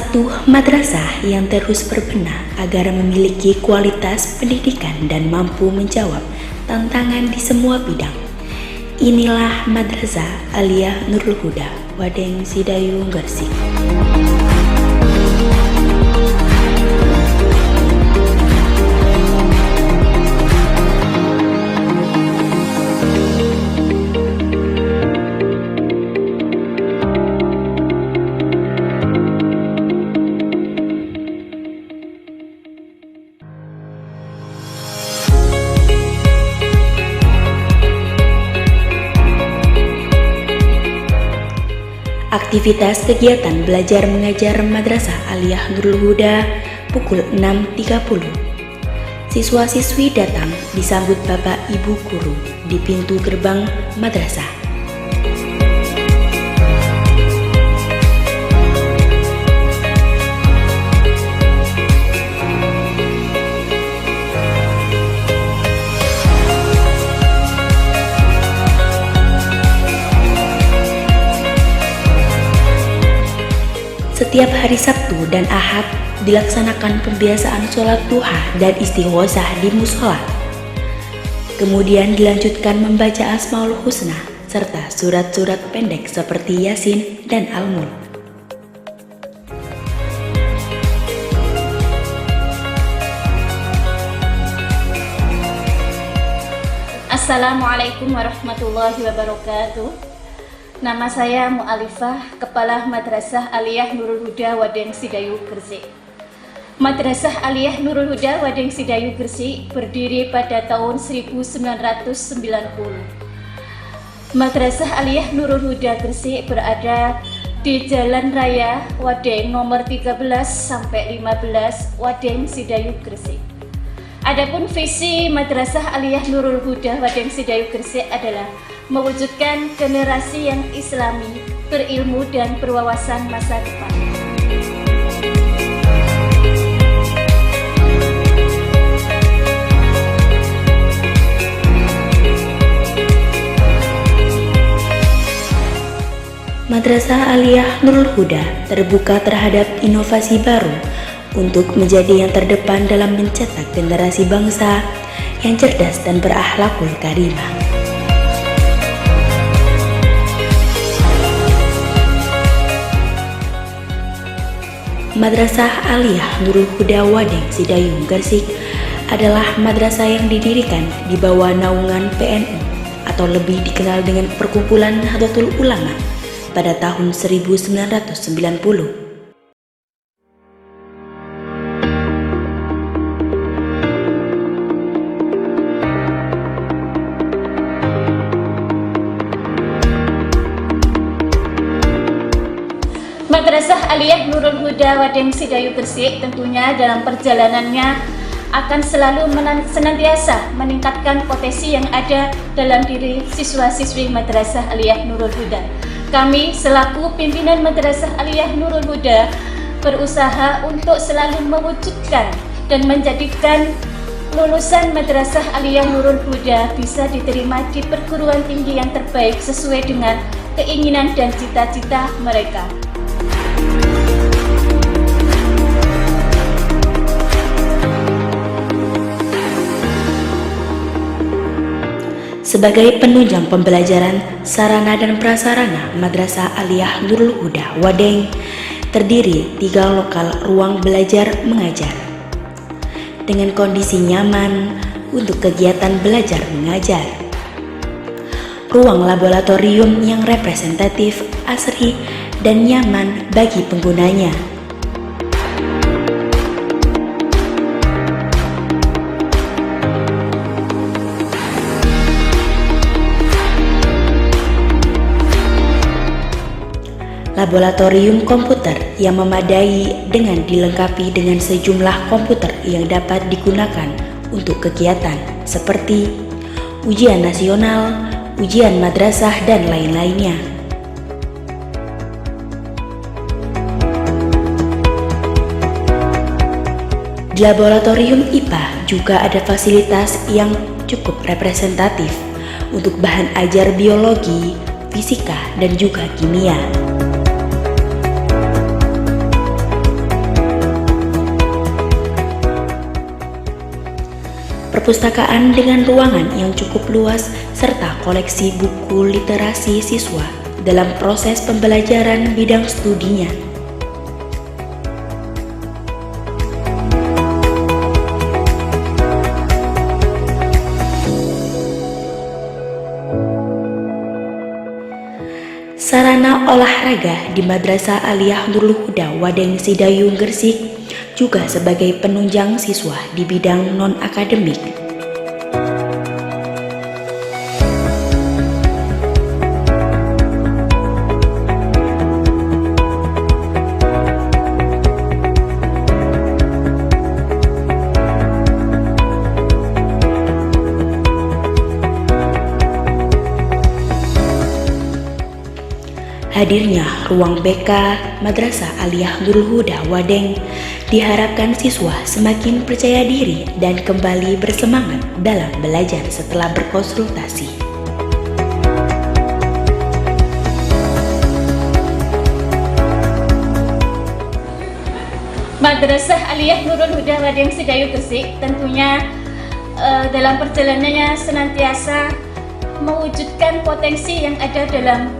satu madrasah yang terus berbenah agar memiliki kualitas pendidikan dan mampu menjawab tantangan di semua bidang. Inilah Madrasah Aliyah Nurul Huda, Wadeng Sidayu, Gresik. Aktivitas kegiatan belajar mengajar Madrasah Aliyah Nurul Huda pukul 6.30. Siswa-siswi datang disambut Bapak Ibu guru di pintu gerbang madrasah. Setiap hari Sabtu dan Ahad dilaksanakan pembiasaan sholat duha dan istighosah di musola. Kemudian dilanjutkan membaca Asmaul Husna serta surat-surat pendek seperti Yasin dan Al-Mulk. Assalamualaikum warahmatullahi wabarakatuh. Nama saya Mu'alifah, Kepala Madrasah Aliyah Nurul Huda Wadeng Sidayu, Gresik. Madrasah Aliyah Nurul Huda Wadeng Sidayu, Gresik berdiri pada tahun 1990. Madrasah Aliyah Nurul Huda Gresik berada di Jalan Raya Wadeng nomor 13-15 Wadeng Sidayu, Gresik. Adapun visi Madrasah Aliyah Nurul Huda Wadeng Sidayu, Gresik adalah mewujudkan generasi yang islami, berilmu dan berwawasan masa depan. Madrasah Aliyah Nurul Huda terbuka terhadap inovasi baru untuk menjadi yang terdepan dalam mencetak generasi bangsa yang cerdas dan berakhlakul karimah. Madrasah Aliyah Nurul Huda Wadeng Sidayu, Gresik adalah madrasah yang didirikan di bawah naungan PNU atau lebih dikenal dengan Perkumpulan Nahdlatul Ulama pada tahun 1990. Madrasah Aliyah Nurul Huda Wadeng Sidayu, Gresik tentunya dalam perjalanannya akan selalu senantiasa meningkatkan potensi yang ada dalam diri siswa-siswi Madrasah Aliyah Nurul Huda. Kami selaku pimpinan Madrasah Aliyah Nurul Huda berusaha untuk selalu mewujudkan dan menjadikan lulusan Madrasah Aliyah Nurul Huda bisa diterima di perguruan tinggi yang terbaik sesuai dengan keinginan dan cita-cita mereka. Sebagai penunjang pembelajaran, sarana dan prasarana Madrasah Aliyah Nurul Huda Wadeng terdiri 3 lokal ruang belajar mengajar dengan kondisi nyaman untuk kegiatan belajar mengajar, ruang laboratorium yang representatif, asri, dan nyaman bagi penggunanya, laboratorium komputer yang memadai dengan dilengkapi dengan sejumlah komputer yang dapat digunakan untuk kegiatan seperti ujian nasional, ujian madrasah, dan lain-lainnya. Di laboratorium IPA juga ada fasilitas yang cukup representatif untuk bahan ajar biologi, fisika, dan juga kimia. perpustakaan dengan ruangan yang cukup luas serta koleksi buku literasi siswa dalam proses pembelajaran bidang studinya. Sarana olahraga di Madrasah Aliyah Nurul Huda Wadeng Sidayung Gresik juga sebagai penunjang siswa di bidang non-akademik. Hadirnya ruang BK Madrasah Aliyah Nurul Huda Wadeng diharapkan siswa semakin percaya diri dan kembali bersemangat dalam belajar setelah berkonsultasi. Madrasah Aliyah Nurul Huda Wadeng Sidayung Gresik tentunya dalam perjalanannya senantiasa mewujudkan potensi yang ada dalam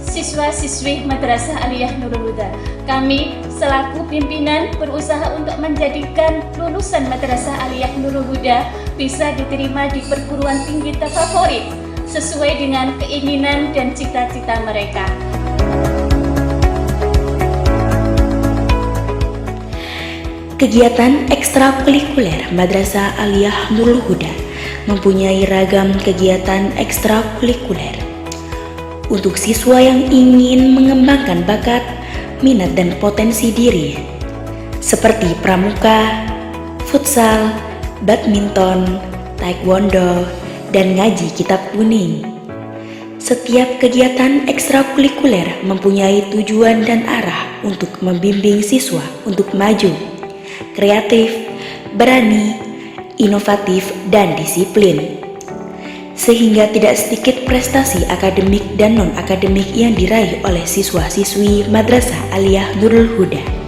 siswa-siswi Madrasah Aliyah Nurul Huda. Kami selaku pimpinan berusaha untuk menjadikan lulusan Madrasah Aliyah Nurul Huda bisa diterima di perguruan tinggi terfavorit sesuai dengan keinginan dan cita-cita mereka. Kegiatan ekstrakurikuler Madrasah Aliyah Nurul Huda mempunyai ragam kegiatan ekstrakurikuler untuk siswa yang ingin mengembangkan bakat, minat dan potensi diri, seperti pramuka, futsal, badminton, taekwondo, dan ngaji kitab kuning. Setiap kegiatan ekstrakurikuler mempunyai tujuan dan arah untuk membimbing siswa untuk maju, kreatif, berani, inovatif, dan disiplin, sehingga tidak sedikit prestasi akademik dan non-akademik yang diraih oleh siswa-siswi Madrasah Aliyah Nurul Huda.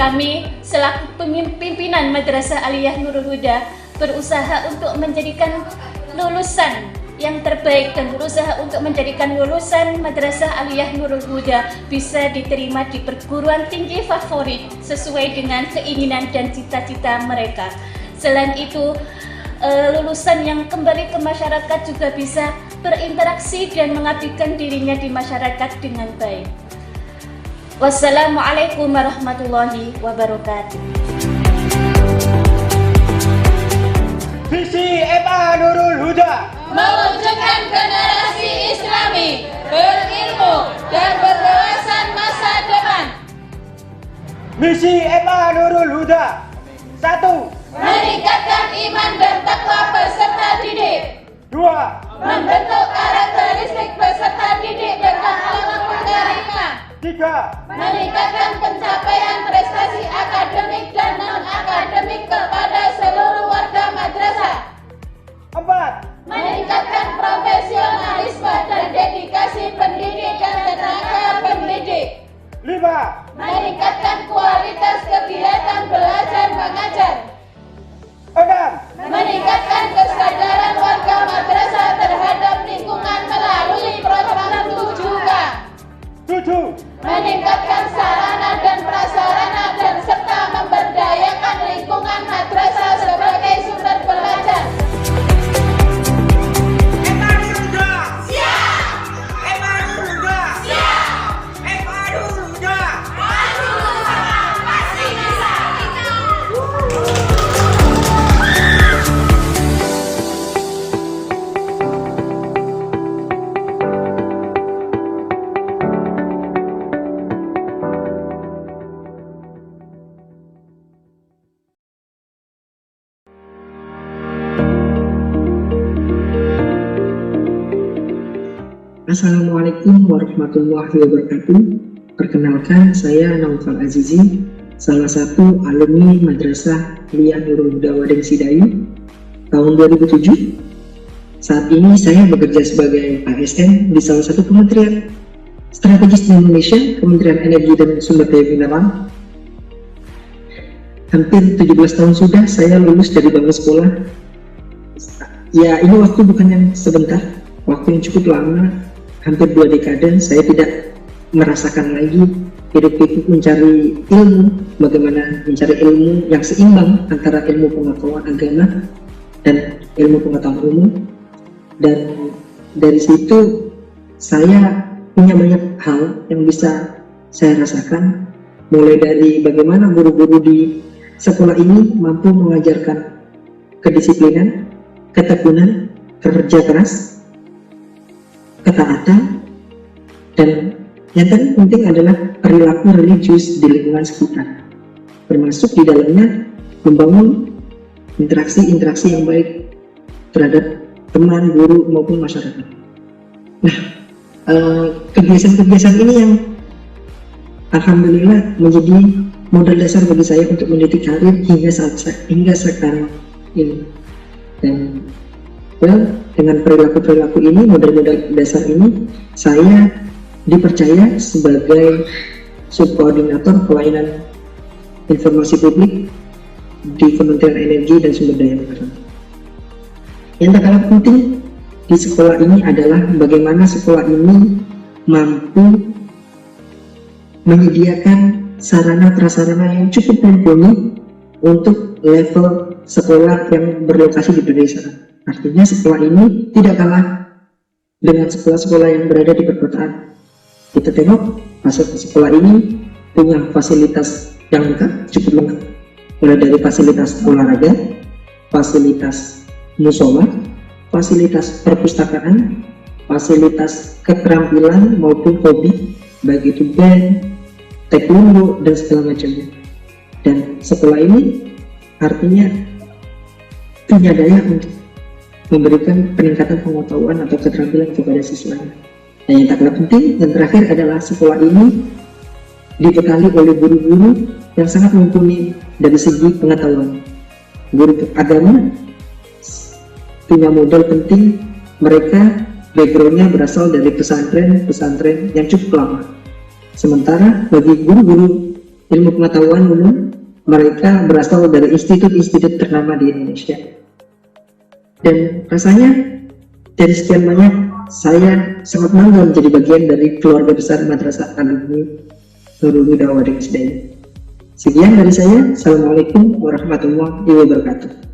Kami selaku pimpinan Madrasah Aliyah Nurul Huda berusaha untuk menjadikan lulusan yang terbaik dan berusaha untuk menjadikan lulusan Madrasah Aliyah Nurul Huda bisa diterima di perguruan tinggi favorit sesuai dengan keinginan dan cita-cita mereka. Selain itu, lulusan yang kembali ke masyarakat juga bisa berinteraksi dan mengabdikan dirinya di masyarakat dengan baik. Wassalamualaikum warahmatullahi wabarakatuh. Visi MA Nurul Huda mewujudkan generasi Islami berilmu dan berwawasan masa depan. Misi MA Nurul Huda 1. Meningkatkan iman dan takwa peserta didik. 2. Membentuk karakteristik peserta didik berakhlak karimah. 3. Meningkatkan pencapaian prestasi akademik dan non-akademik kepada seluruh warga madrasah. 4. Meningkatkan profesionalisme dan dedikasi pendidik dan tenaga pendidik. 5. Meningkatkan kualitas kegiatan belajar mengajar. 6. Meningkatkan kesadaran warga madrasah terhadap lingkungan melalui program 7K. 7. Meningkatkan sarana dan prasarana dan serta memberdayakan lingkungan madrasah sebagai sumber belajar. MA Nurul Huda Siap! Assalamualaikum warahmatullahi wabarakatuh. Perkenalkan, saya Naufal Azizi, salah satu alumni Madrasah Aliyah Nurul Huda Wadeng Sidayu tahun 2007. Saat ini saya bekerja sebagai ASN di salah satu kementerian strategis di Indonesia, Kementerian Energi dan Sumber Daya Mineral. Hampir 17 tahun sudah saya lulus dari bangku sekolah. Ya, ini waktu bukan yang sebentar, waktu yang cukup lama, hampir 2 dekade. Saya tidak merasakan lagi hidup itu mencari ilmu, bagaimana mencari ilmu yang seimbang antara ilmu pengetahuan agama dan ilmu pengetahuan umum. Dan dari situ saya punya banyak hal yang bisa saya rasakan, mulai dari bagaimana guru-guru di sekolah ini mampu mengajarkan kedisiplinan, ketekunan, kerja keras, ketaatan, dan yang paling penting adalah perilaku religius di lingkungan sekitar, termasuk di dalamnya membangun interaksi-interaksi yang baik terhadap teman, guru, maupun masyarakat. Nah, kebiasaan-kebiasaan ini yang alhamdulillah menjadi modal dasar bagi saya untuk meniti karir hingga sekarang ini. Dan dengan perilaku-perilaku ini, modal-modal dasar ini, saya dipercaya sebagai subkoordinator pelayanan informasi publik di Kementerian Energi dan Sumber Daya Mineral. Yang tak kalah penting di sekolah ini adalah bagaimana sekolah ini mampu menyediakan sarana prasarana yang cukup mumpuni untuk level sekolah yang berlokasi di pedesaan. Artinya sekolah ini tidak kalah dengan sekolah-sekolah yang berada di perkotaan. Kita tengok sekolah ini punya fasilitas yang lengkap, cukup lengkap, mulai dari fasilitas olahraga, fasilitas musola, fasilitas perpustakaan, fasilitas keterampilan maupun hobi, baik itu band, taekwondo, dan segala macamnya. Dan sekolah ini artinya punya daya untuk memberikan peningkatan pengetahuan atau keterampilan kepada siswanya. Dan yang tak kalah penting dan terakhir adalah sekolah ini dibekali oleh guru-guru yang sangat mumpuni dari segi pengetahuan. Guru agama punya modal penting, mereka backgroundnya berasal dari pesantren yang cukup lama. Sementara bagi guru-guru ilmu pengetahuan umum, mereka berasal dari institut-institut ternama di Indonesia. Dan rasanya dari sekian banyak, saya sangat bangga menjadi bagian dari keluarga besar Madrasah Aliyah Nurul Huda Wadeng Sidayu. Sekian dari saya. Assalamualaikum warahmatullahi wabarakatuh.